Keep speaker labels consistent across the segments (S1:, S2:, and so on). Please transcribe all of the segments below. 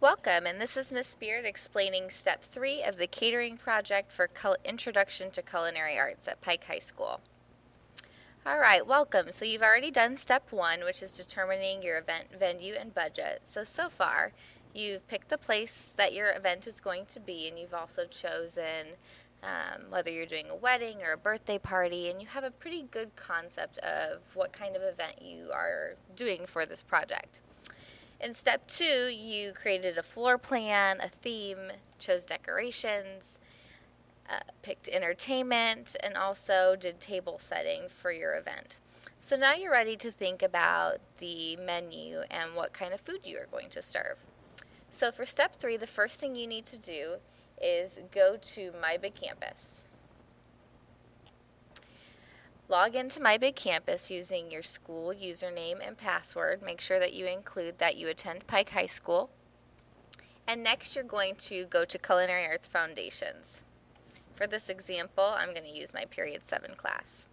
S1: Welcome, and this is Miss Beard explaining Step 3 of the Catering Project for Introduction to Culinary Arts at Pike High School. Alright, welcome. So you've already done Step 1, which is determining your event venue and budget. So far, you've picked the place that your event is going to be, and you've also chosen whether you're doing a wedding or a birthday party, and you have a pretty good concept of what kind of event you are doing for this project. In Step 2, you created a floor plan, a theme, chose decorations, picked entertainment, and also did table setting for your event. So now you're ready to think about the menu and what kind of food you are going to serve. So for Step 3, the first thing you need to do is go to My Big Campus. Log into My Big Campus using your school username and password. Make sure that you include that you attend Pike High School. And next you're going to go to Culinary Arts Foundations. For this example, I'm going to use my Period 7 class.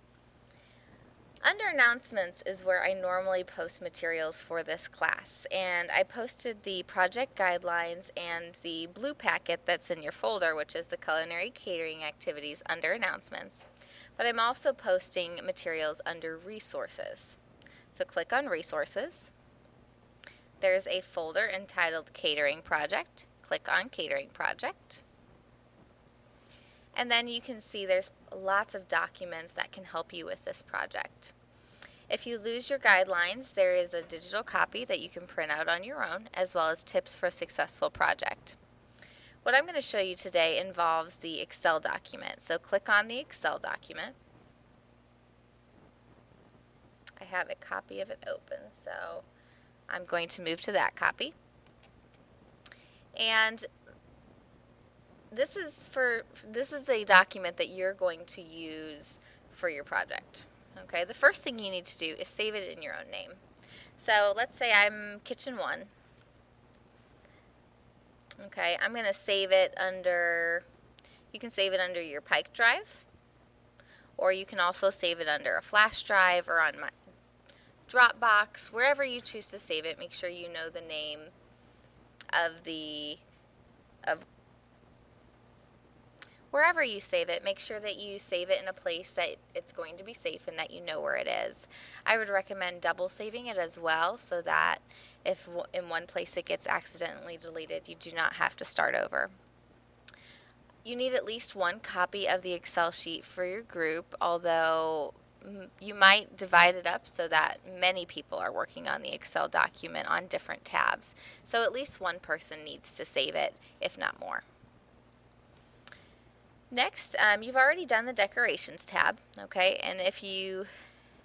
S1: Under Announcements is where I normally post materials for this class, and I posted the project guidelines and the blue packet that's in your folder, which is the Culinary Catering Activities under Announcements. But I'm also posting materials under Resources. So click on Resources. There's a folder entitled Catering Project. Click on Catering Project. And then you can see there's lots of documents that can help you with this project. If you lose your guidelines, there is a digital copy that you can print out on your own, as well as tips for a successful project. What I'm going to show you today involves the Excel document. So click on the Excel document. I have a copy of it open, so I'm going to move to that copy. And this is a document that you're going to use for your project. Okay, the first thing you need to do is save it in your own name. So let's say I'm Kitchen 1. Okay, I'm going to save it under, you can save it under your Pike drive, or you can also save it under a flash drive or on my Dropbox, wherever you choose to save it. Make sure you know the name of wherever you save it. Make sure that you save it in a place that it's going to be safe and that you know where it is. I would recommend double saving it as well, so that if in one place it gets accidentally deleted, you do not have to start over. You need at least one copy of the Excel sheet for your group, although you might divide it up so that many people are working on the Excel document on different tabs. So at least one person needs to save it, if not more. Next, you've already done the Decorations tab, okay, and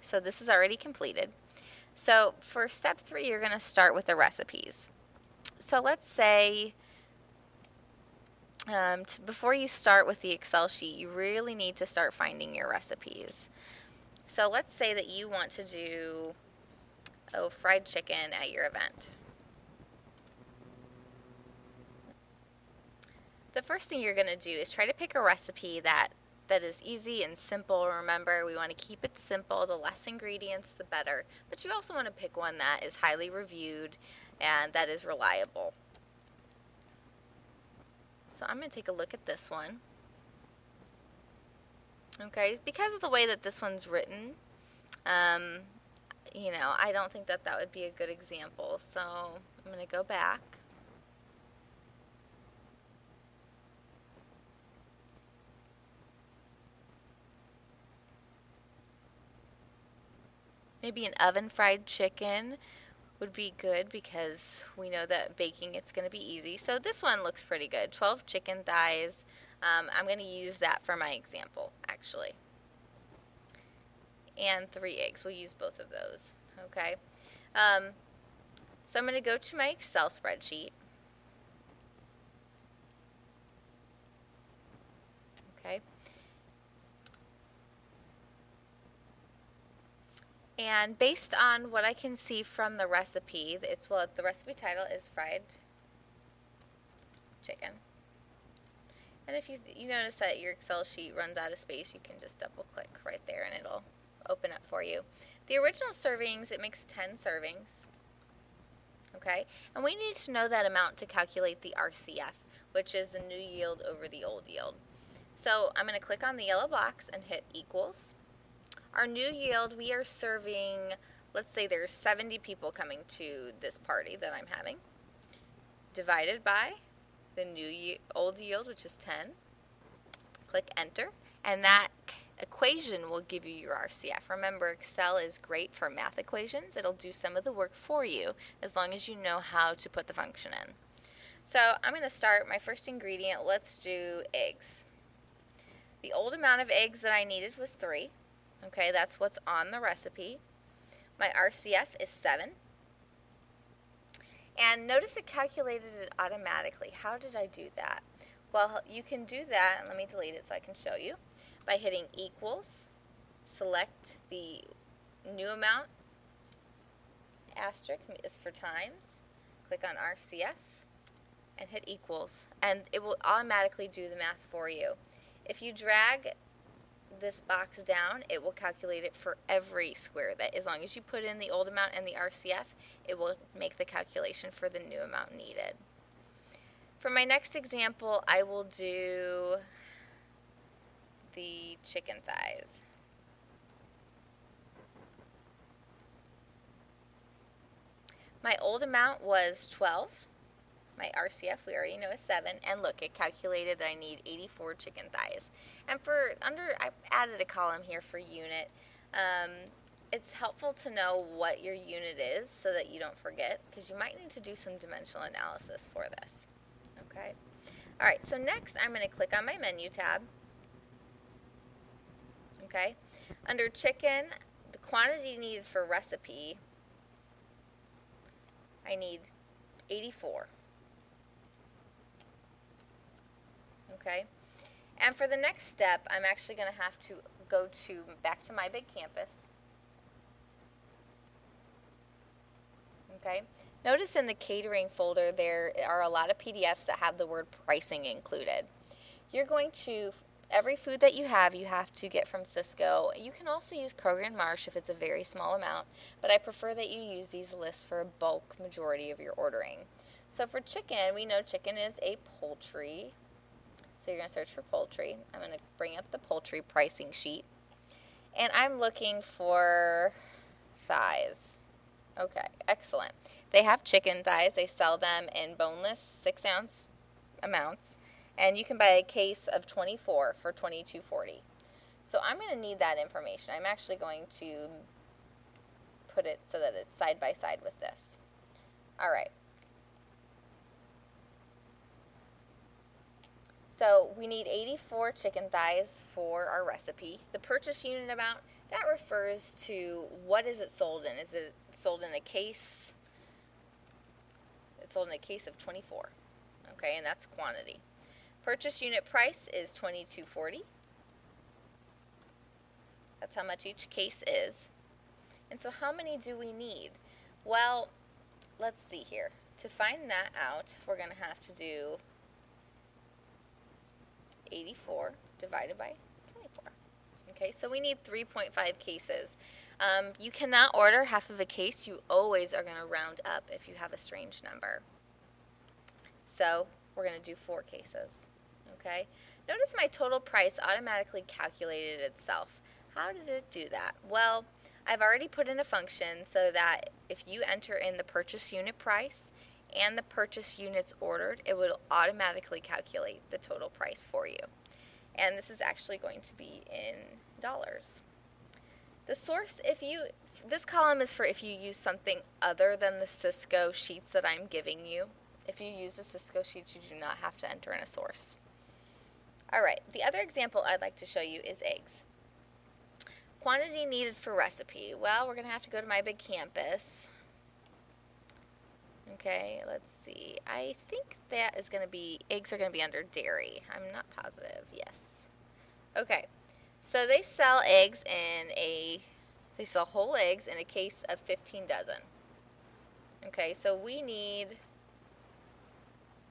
S1: so this is already completed. So for Step 3, you're going to start with the recipes. So let's say before you start with the Excel sheet, you really need to start finding your recipes. So let's say that you want to do fried chicken at your event. The first thing you're going to do is try to pick a recipe that is easy and simple. Remember, we want to keep it simple. The less ingredients, the better. But you also want to pick one that is highly reviewed and that is reliable. So I'm going to take a look at this one. Okay, because of the way that this one's written, you know, I don't think that would be a good example. So I'm going to go back. Maybe an oven fried chicken would be good because we know that baking it's going to be easy. So this one looks pretty good. 12 chicken thighs. I'm going to use that for my example, actually. And 3 eggs. We'll use both of those. Okay. So I'm going to go to my Excel spreadsheet. Okay. And based on what I can see from the recipe, the recipe title is fried chicken. And if you notice that your Excel sheet runs out of space, you can just double click right there and it'll open up for you. The original servings, it makes 10 servings. Okay, and we need to know that amount to calculate the RCF, which is the new yield over the old yield. So I'm going to click on the yellow box and hit equals. Our new yield, we are serving, let's say there's 70 people coming to this party that I'm having, divided by the old yield, which is 10. Click enter, and that equation will give you your RCF. Remember, Excel is great for math equations. It'll do some of the work for you as long as you know how to put the function in. So I'm going to start my first ingredient. Let's do eggs. The old amount of eggs that I needed was 3. Okay, that's what's on the recipe. My RCF is 7. And notice it calculated it automatically. How did I do that? Well, you can do that, and let me delete it so I can show you, by hitting equals, select the new amount, asterisk is for times, click on RCF, and hit equals, and it will automatically do the math for you. If you drag this box down, it will calculate it for every square. That as long as you put in the old amount and the RCF, it will make the calculation for the new amount needed. For my next example, I will do the chicken thighs. My old amount was 12. My RCF, we already know, is 7. And look, it calculated that I need 84 chicken thighs. And I added a column here for unit. It's helpful to know what your unit is so that you don't forget, because you might need to do some dimensional analysis for this. Okay. All right, so next I'm going to click on my menu tab. Okay. Under chicken, the quantity needed for recipe, I need 84. Okay. And for the next step, I'm actually going to have to go back to my big campus. Okay. Notice in the catering folder there are a lot of PDFs that have the word pricing included. You're going to, every food that you have to get from Cisco. You can also use Kroger and Marsh if it's a very small amount, but I prefer that you use these lists for a bulk majority of your ordering. So for chicken, we know chicken is a poultry. So you're going to search for poultry. I'm going to bring up the poultry pricing sheet. And I'm looking for thighs. Okay, excellent. They have chicken thighs. They sell them in boneless 6-ounce amounts. And you can buy a case of 24 for $22.40. So I'm going to need that information. I'm actually going to put it so that it's side by side with this. All right. So we need 84 chicken thighs for our recipe. The purchase unit amount, that refers to what is it sold in. Is it sold in a case? It's sold in a case of 24. Okay, and that's quantity. Purchase unit price is $22.40. That's how much each case is. And so how many do we need? Well, let's see here. To find that out, we're going to have to do 84 divided by 24. Okay, so we need 3.5 cases. You cannot order half of a case. You always are going to round up if you have a strange number. So we're going to do 4 cases. Okay, notice my total price automatically calculated itself. How did it do that? Well, I've already put in a function so that if you enter in the purchase unit price and the purchase units ordered, it will automatically calculate the total price for you. And this is actually going to be in dollars. The source, this column is for if you use something other than the Cisco sheets that I'm giving you. If you use the Cisco sheets, you do not have to enter in a source. All right, the other example I'd like to show you is eggs. Quantity needed for recipe. Well, we're going to have to go to my big campus. Okay, let's see. I think that is going to be, eggs are going to be under dairy. I'm not positive. Yes. Okay, so they sell they sell whole eggs in a case of 15 dozen. Okay, so we need,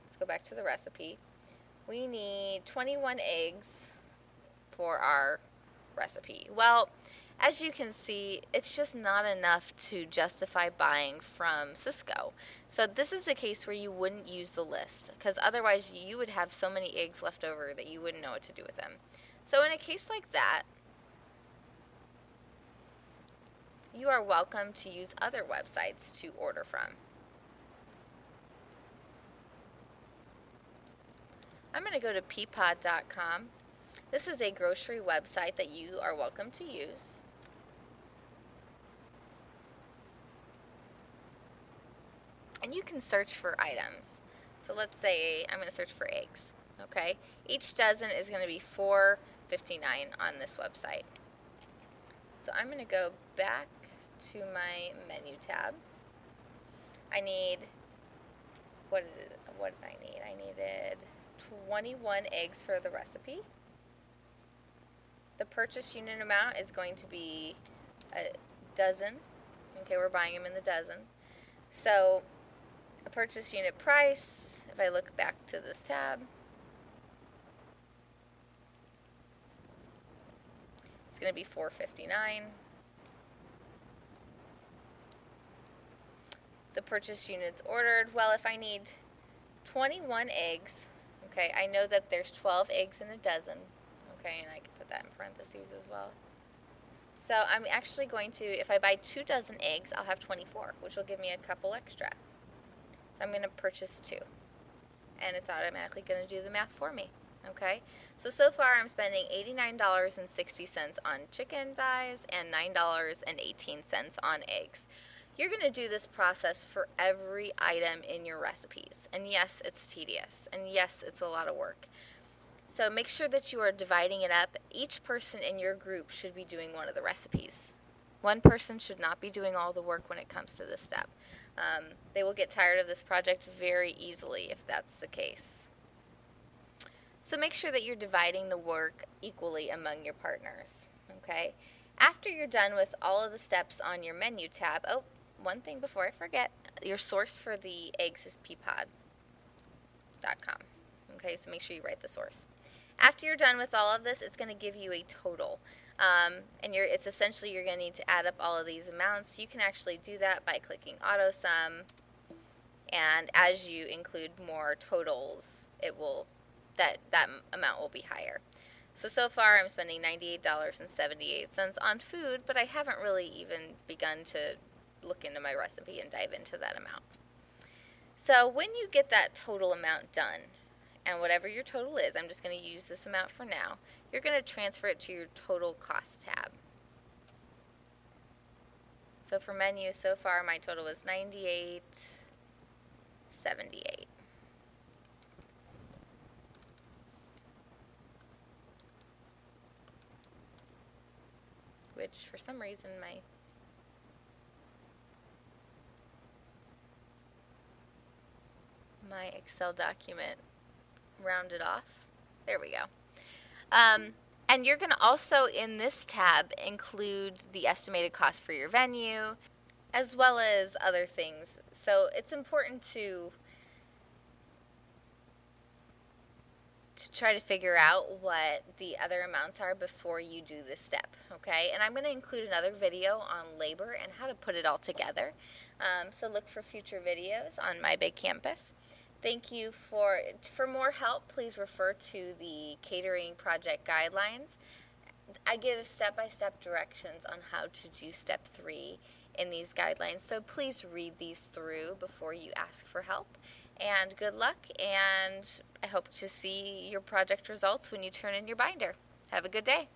S1: let's go back to the recipe. We need 21 eggs for our recipe. Well, As you can see, it's just not enough to justify buying from Cisco. So this is a case where you wouldn't use the list, because otherwise you would have so many eggs left over that you wouldn't know what to do with them. So in a case like that, you are welcome to use other websites to order from. I'm going to go to peapod.com. This is a grocery website that you are welcome to use. And you can search for items. So let's say I'm going to search for eggs. Okay, each dozen is going to be $4.59 on this website. So I'm going to go back to my menu tab. I need, what did I need? I needed 21 eggs for the recipe. The purchase unit amount is going to be a dozen. Okay, we're buying them in the dozen. So a purchase unit price, if I look back to this tab, it's going to be $4.59. The purchase units ordered, well, if I need 21 eggs, okay, I know that there's 12 eggs in a dozen, okay, and I can put that in parentheses as well. So I'm actually going to, if I buy 2 dozen eggs, I'll have 24, which will give me a couple extra. So I'm going to purchase 2, and it's automatically going to do the math for me, okay? So far I'm spending $89.60 on chicken thighs and $9.18 on eggs. You're going to do this process for every item in your recipes. And yes, it's tedious. And yes, it's a lot of work. So make sure that you are dividing it up. Each person in your group should be doing one of the recipes. One person should not be doing all the work when it comes to this step. They will get tired of this project very easily if that's the case. So make sure that you're dividing the work equally among your partners. Okay? After you're done with all of the steps on your menu tab, oh, one thing before I forget, your source for the eggs is peapod.com. Okay, so make sure you write the source. After you're done with all of this, it's going to give you a total. And it's essentially you're going to need to add up all of these amounts. You can actually do that by clicking auto sum, and as you include more totals, it will that amount will be higher. So far I'm spending $98.78 on food, but I haven't really even begun to look into my recipe and dive into that amount. So when you get that total amount done, and whatever your total is, I'm just going to use this amount for now, you're going to transfer it to your total cost tab. So for menu, so far my total is $98.78. Which for some reason my Excel document rounded off. There we go. And you're going to also in this tab include the estimated cost for your venue as well as other things. So it's important to try to figure out what the other amounts are before you do this step, okay? And I'm going to include another video on labor and how to put it all together. So look for future videos on My Big Campus. Thank you for more help, please refer to the catering project guidelines. I give step-by-step directions on how to do step 3 in these guidelines, so please read these through before you ask for help. And good luck, and I hope to see your project results when you turn in your binder. Have a good day.